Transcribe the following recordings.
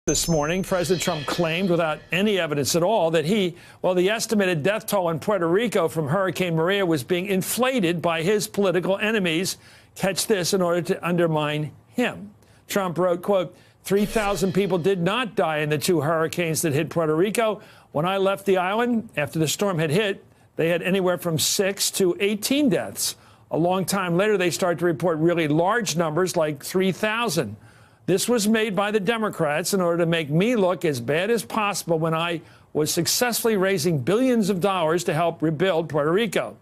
This morning, President Trump claimed without any evidence at all that the estimated death toll in Puerto Rico from Hurricane Maria was being inflated by his political enemies. Catch this, in order to undermine him. Trump wrote, quote, 3,000 people did not die in the two hurricanes that hit Puerto Rico. When I left the island after the storm had hit, they had anywhere from 6 to 18 deaths. A long time later, they started to report really large numbers like 3,000. This was made by the Democrats in order to make me look as bad as possible when I was successfully raising billions of dollars to help rebuild Puerto Rico.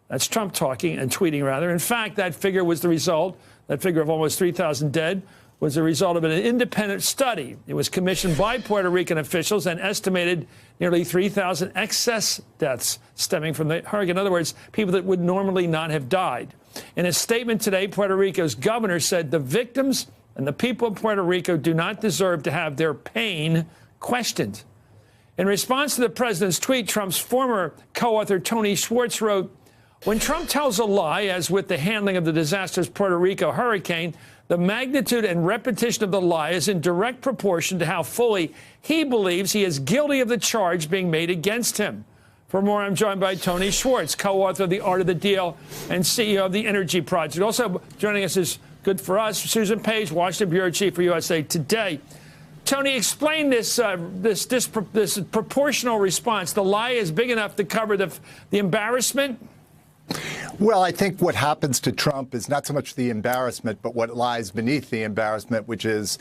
That's Trump talking and tweeting, rather. In fact, that figure was the result, that figure of almost 3,000 dead, was the result of an independent study. It was commissioned by Puerto Rican officials and estimated nearly 3,000 excess deaths stemming from the hurricane. In other words, people that would normally not have died. In a statement today, Puerto Rico's governor said the victims and the people of Puerto Rico do not deserve to have their pain questioned. In response to the president's tweet, Trump's former co-author Tony Schwartz wrote, when Trump tells a lie, as with the handling of the disastrous Puerto Rico hurricane, the magnitude and repetition of the lie is in direct proportion to how fully he believes he is guilty of the charge being made against him. For more, I'm joined by Tony Schwartz, co-author of The Art of the Deal and CEO of the Energy Project. Also joining us is good for us, Susan Page, Washington Bureau Chief for USA Today. Tony, explain this proportional response. The lie is big enough to cover the embarrassment? Well, I think what happens to Trump is not so much the embarrassment, but what lies beneath the embarrassment, which is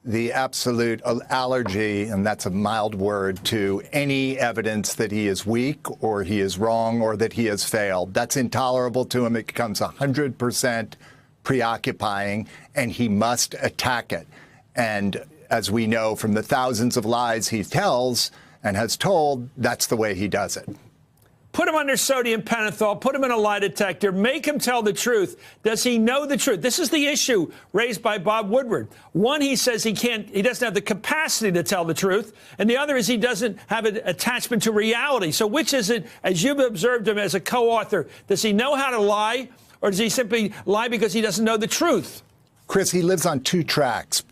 the absolute allergy, and that's a mild word, to any evidence that he is weak or he is wrong or that he has failed. That's intolerable to him. It becomes 100% preoccupying, and he must attack it. And as we know from the thousands of lies he tells and has told, that's the way he does it. Put him under sodium pentothal, put him in a lie detector, make him tell the truth. Does he know the truth? This is the issue raised by Bob Woodward. One, he says he doesn't have the capacity to tell the truth. And the other is he doesn't have an attachment to reality. So which is it, as you've observed him as a co-author, does he know how to lie, or does he simply lie because he doesn't know the truth? Chris, he lives on two tracks.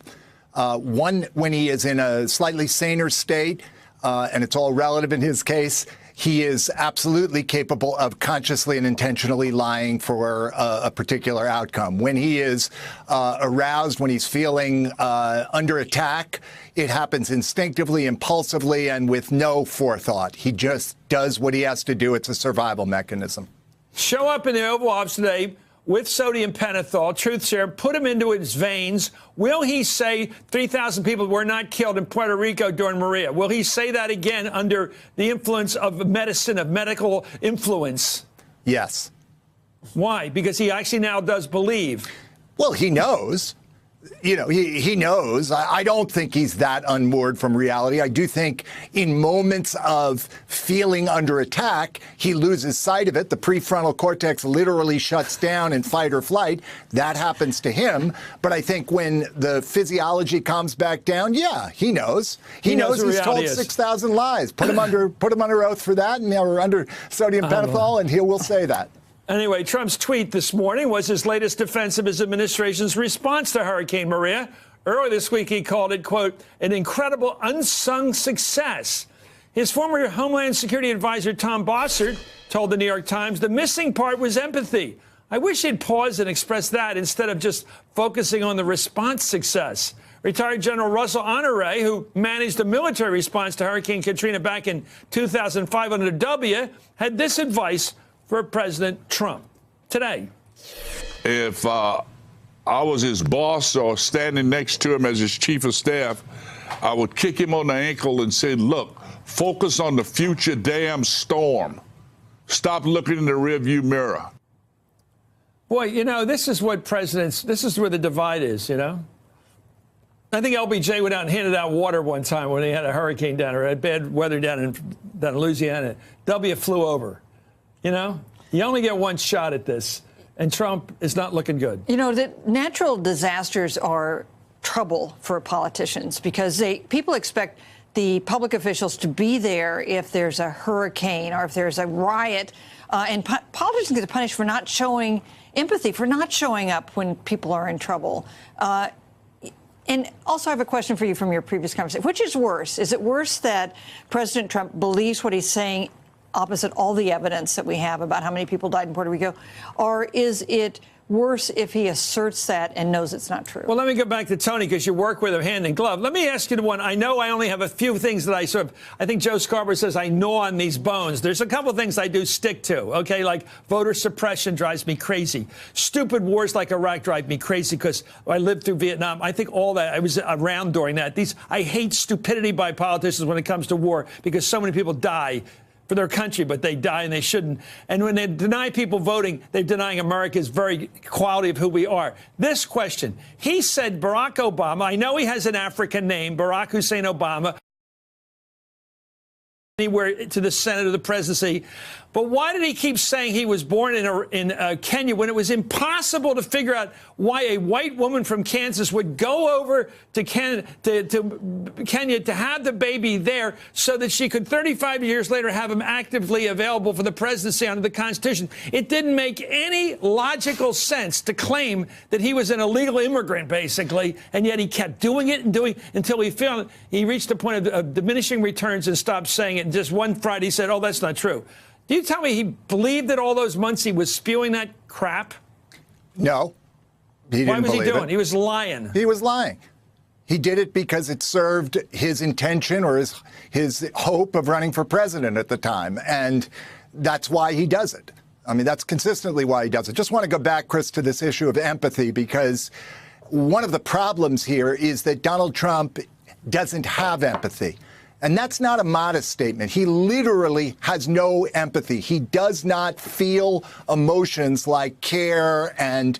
One, when he is in a slightly saner state, and it's all relative in his case, he is absolutely capable of consciously and intentionally lying for a particular outcome. When he is aroused, when he's feeling under attack, it happens instinctively, impulsively, and with no forethought. He just does what he has to do. It's a survival mechanism. Show up in the Oval Office today with sodium pentothal, truth serum, put him into his veins. Will he say 3,000 people were not killed in Puerto Rico during Maria? Will he say that again under the influence of medicine, of medical influence? Yes. Why? Because he actually now does believe. Well, he knows. You know, he knows. I don't think he's that unmoored from reality. I do think in moments of feeling under attack, he loses sight of it. The prefrontal cortex literally shuts down in fight or flight. That happens to him. But I think when the physiology comes back down, yeah, he knows. He knows he's told 6,000 lies. Put him under oath for that, and or under sodium pentothal, and he will say that. Anyway, Trump's tweet this morning was his latest defense of his administration's response to Hurricane Maria. Earlier this week, he called it, quote, an incredible unsung success. His former Homeland Security advisor, Tom Bossert, told the New York Times the missing part was empathy. I wish he'd pause and express that instead of just focusing on the response success. Retired General Russell Honore, who managed a military response to Hurricane Katrina back in 2005 under W, had this advice for President Trump today. If I was his boss or standing next to him as his chief of staff, I would kick him on the ankle and say, look, focus on the future damn storm. Stop looking in the rearview mirror. Boy, you know, this is what this is where the divide is, you know? I think LBJ went out and handed out water one time when he had a hurricane down or had bad weather down in Louisiana. W flew over. You know, you only get one shot at this, and Trump is not looking good. You know, the natural disasters are trouble for politicians because people expect the public officials to be there if there's a hurricane or if there's a riot, and politicians get punished for not showing empathy, for not showing up when people are in trouble. And also, I have a question for you from your previous conversation. Which is worse? Is it worse that President Trump believes what he's saying opposite all the evidence that we have about how many people died in Puerto Rico? Or is it worse if he asserts that and knows it's not true? Well, let me go back to Tony, because you work with him hand in glove. Let me ask you the one. I know I only have a few things that I think Joe Scarborough says I gnaw on these bones. There's a couple of things I do stick to, okay? Like voter suppression drives me crazy. Stupid wars like Iraq drive me crazy because I lived through Vietnam. I think all that, I was around during that. I hate stupidity by politicians when it comes to war because so many people die for their country, but they die and they shouldn't. And when they deny people voting, they're denying America's very quality of who we are. This question, he said Barack Obama, I know he has an African name, Barack Hussein Obama, anywhere to the Senate or the presidency. But why did he keep saying he was born in Kenya when it was impossible to figure out why a white woman from Kansas would go over to Kenya to have the baby there so that she could 35 years later have him actively available for the presidency under the Constitution? It didn't make any logical sense to claim that he was an illegal immigrant, basically, and yet he kept doing it and doing it until he reached a point of diminishing returns and stopped saying it. And just one Friday he said, oh, that's not true. Do you tell me he believed that all those months he was spewing that crap? No, he didn't believe it. Why was he doing it? He was lying. He was lying. He did it because it served his intention or his hope of running for president at the time. And that's why he does it. I mean, that's consistently why he does it. Just want to go back, Chris, to this issue of empathy, because one of the problems here is that Donald Trump doesn't have empathy. And that's not a modest statement. He literally has no empathy. He does not feel emotions like care and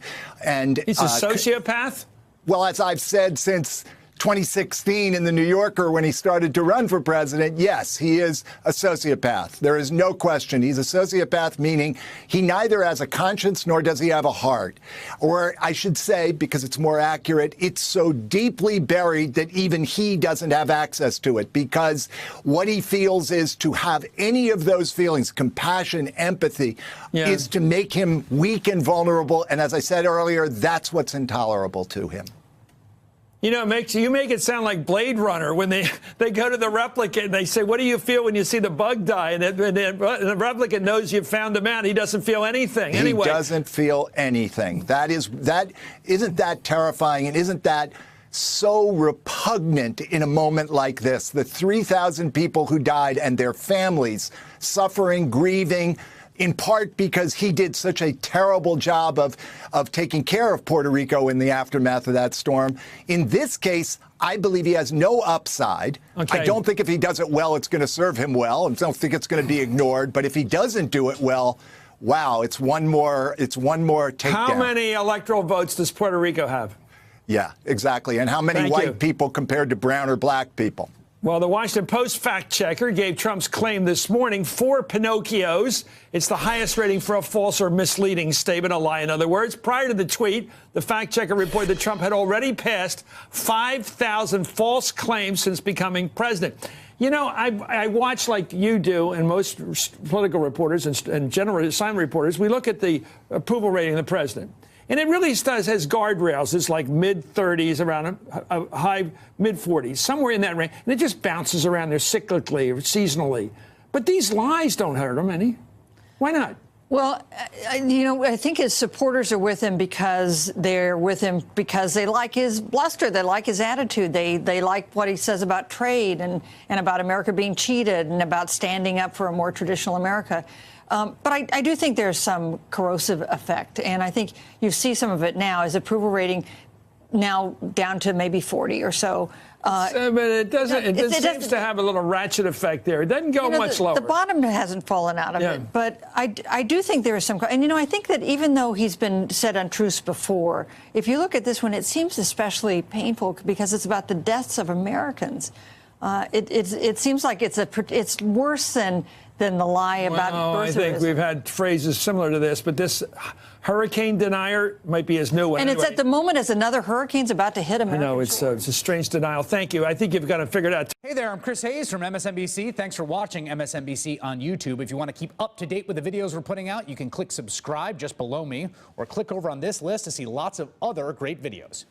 he's a sociopath? Well, as I've said since 2016 in the New Yorker when he started to run for president, yes, he is a sociopath. There is no question. He's a sociopath, meaning he neither has a conscience nor does he have a heart. Or I should say, because it's more accurate, it's so deeply buried that even he doesn't have access to it, because what he feels is to have any of those feelings, compassion, empathy, is to make him weak and vulnerable. And as I said earlier, that's what's intolerable to him. You know, you make it sound like Blade Runner when they go to the replicant and they say, what do you feel when you see the bug die? And the replicant knows you've found him out. He doesn't feel anything. Anyway. He doesn't feel anything. Isn't that terrifying? And isn't that so repugnant in a moment like this? The 3,000 people who died and their families suffering, grieving, in part because he did such a terrible job of taking care of Puerto Rico in the aftermath of that storm. In this case, I believe he has no upside. Okay. I don't think if he does it well, it's going to serve him well. I don't think it's going to be ignored. But if he doesn't do it well, wow, it's one more takedown. How many electoral votes does Puerto Rico have? Yeah, exactly. And how many white people compared to brown or black people? Well, the Washington Post fact checker gave Trump's claim this morning 4 Pinocchios. It's the highest rating for a false or misleading statement, a lie, in other words. Prior to the tweet, the fact checker reported that Trump had already passed 5,000 false claims since becoming president. You know, I watch like you do, and most political reporters and general assignment reporters. We look at the approval rating of the president. And it really has guardrails. It's like mid-30s, around a high mid-40s, somewhere in that range. And it just bounces around there cyclically or seasonally. But these lies don't hurt him any. Why not? Well, you know, I think his supporters are with him because they're with him because they like his bluster. They like his attitude. They like what he says about trade and about America being cheated and about standing up for a more traditional America. But I do think there's some corrosive effect, and I think you see some of it now. His approval rating now down to maybe 40 or so. But it doesn't. It seems to have a little ratchet effect there. It doesn't go much lower. The bottom hasn't fallen out of it, but I do think there is some. And you know, I think that even though he's been said untruths before, if you look at this one, it seems especially painful because it's about the deaths of Americans. It seems like it's worse than the lie about birth. I think we've had phrases similar to this, but this hurricane denier might be his new one. And it's at the moment as another hurricane's about to hit America. I know, it's a strange denial. Thank you. I think you've got it figured out. Hey there, I'm Chris Hayes from MSNBC. Thanks for watching MSNBC on YouTube. If you want to keep up to date with the videos we're putting out, you can click subscribe just below me or click over on this list to see lots of other great videos.